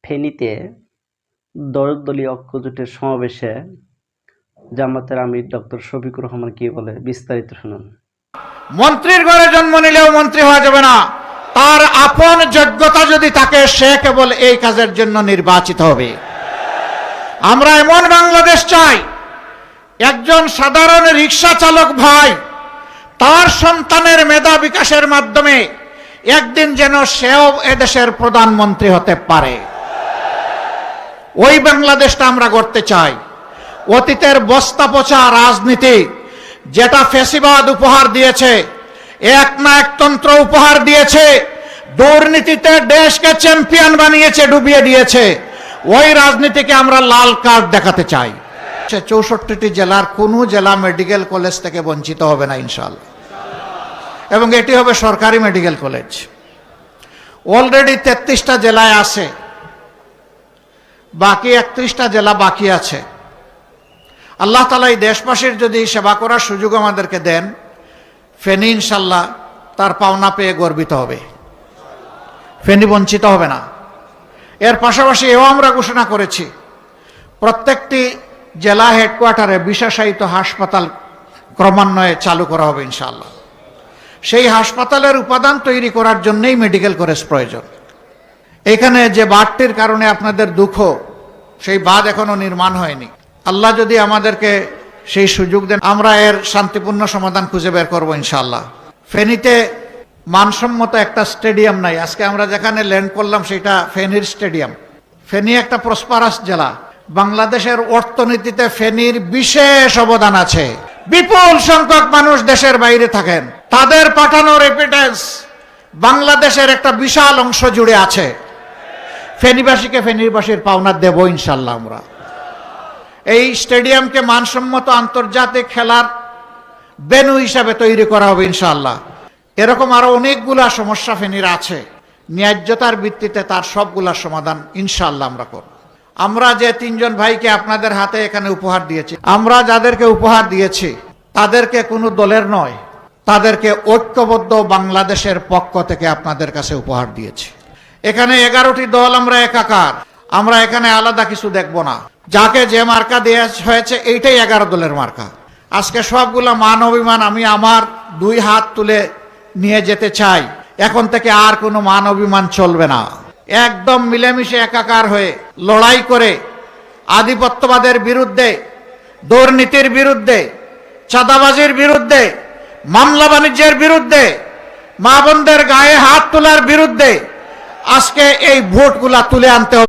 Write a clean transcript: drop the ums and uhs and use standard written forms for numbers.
ফেনীতে দলীয় ঐক্যজোটের সমাবেশে জামাতের আমির ডক্টর শফিকুর রহমান কি বলে বিস্তারিত শুনুন। মন্ত্রীর ঘরে জন্ম নিলেও মন্ত্রী হওয়া যাবে না, তার আপন যোগ্যতা যদি থাকে সে কেবল এই কাজের জন্য নির্বাচিত হবে। আমরা এমন বাংলাদেশ চাই, একজন সাধারণ রিকশা চালক ভাই তার সন্তানের মেধা বিকাশের মাধ্যমে একদিন যেন সেও এদেশের প্রধানমন্ত্রী হতে পারে। ওই বাংলাদেশটা আমরা গড়তে চাই। অতীতের বস্তা পচা রাজনীতি যেটা ফ্যাসিবাদ উপহার দিয়েছে, এক না একতন্ত্র উপহার দিয়েছে, দুর্নীতিতে দেশকে চ্যাম্পিয়ন বানিয়েছে, ডুবিয়ে দিয়েছে, ওই রাজনীতিকে আমরা লাল কার্ড দেখাতে চাই। 64টি জেলার কোনো জেলা মেডিকেল কলেজ থেকে বঞ্চিত হবে না ইনশাআল্লাহ, এবং এটি হবে সরকারি মেডিকেল কলেজ। অলরেডি 33টা জেলায় আছে, বাকি 31টা জেলা বাকি আছে। আল্লাহ তাআলা এই দেশবাসীর যদি সেবা করার সুযোগ আমাদেরকে দেন, ফেনী ইনশাল্লাহ তার পাওনা পেয়ে গর্বিত হবে, ফেনী বঞ্চিত হবে না। এর পাশাপাশি এও আমরা ঘোষণা করেছি, প্রত্যেকটি জেলা হেডকোয়ার্টারে বিশেষায়িত হাসপাতাল ক্রমান্বয়ে চালু করা হবে ইনশাআল্লাহ। সেই হাসপাতালের উপাদান তৈরি করার জন্যই মেডিকেল কলেজ প্রয়োজন। এখানে যে বাঁধটির কারণে আপনাদের দুঃখ, সেই বাঁধ এখনো নির্মাণ হয়নি। আল্লাহ যদি আমাদেরকে সেই সুযোগ দেন, আমরা এর শান্তিপূর্ণ সমাধান খুঁজে বের করবো ইনশাআল্লাহ। ফেনীতে মানসম্মত একটা স্টেডিয়াম নাই। আজকে আমরা যেখানে ল্যান্ড করলাম সেটা ফেনীর স্টেডিয়াম। ফেনী একটা প্রসপারাস জেলা। বাংলাদেশের অর্থনীতিতে ফেনীর বিশেষ অবদান আছে। বিপুল সংখ্যক মানুষ দেশের বাইরে থাকেন, তাদের পাঠানো রেমিটেন্স বাংলাদেশের একটা বিশাল অংশ জুড়ে আছে। ফেনীবাসীকে ফেনীবাসীর পাওনা দেব ইনশাল্লাহ। আমরা এই স্টেডিয়ামকে মানসম্মত আন্তর্জাতিক খেলার ভেন্যু হিসাবে তৈরি করা হবে ইনশাআল্লাহ। এরকম আরো অনেকগুলা সমস্যা ফেনীর আছে, ন্যায্যতার ভিত্তিতে তার সবগুলা সমাধান ইনশাআল্লাহ আমরা করব। আমরা যে 3 জন ভাইকে আপনাদের হাতে এখানে উপহার দিয়েছি, আমরা যাদেরকে উপহার দিয়েছি তাদেরকে কোনো দলের নয়, তাদেরকে ঐক্যবদ্ধ বাংলাদেশের পক্ষ থেকে আপনাদের কাছে উপহার দিয়েছি। এখানে 11টি দল আমরা একাকার, আমরা এখানে আলাদা কিছু দেখব না। যাকে যে মার্কা দেওয়া হয়েছে এইটাই 11 দলের মার্কা। আজকে সবগুলা মান অভিমান আমি আমার 2 হাত তুলে নিয়ে যেতে চাই। এখন থেকে আর কোনো মান অভিমান চলবে না। একদম মিলেমিশে একাকার হয়ে লড়াই করে আধিপত্যবাদের বিরুদ্ধে, দুর্নীতির বিরুদ্ধে, চাঁদাবাজির বিরুদ্ধে, মামলা বাণিজ্যের বিরুদ্ধে, মা বোনদের গায়ে হাত তোলার বিরুদ্ধে আজকে এই ভোটগুলা তুলে আনতে হবে।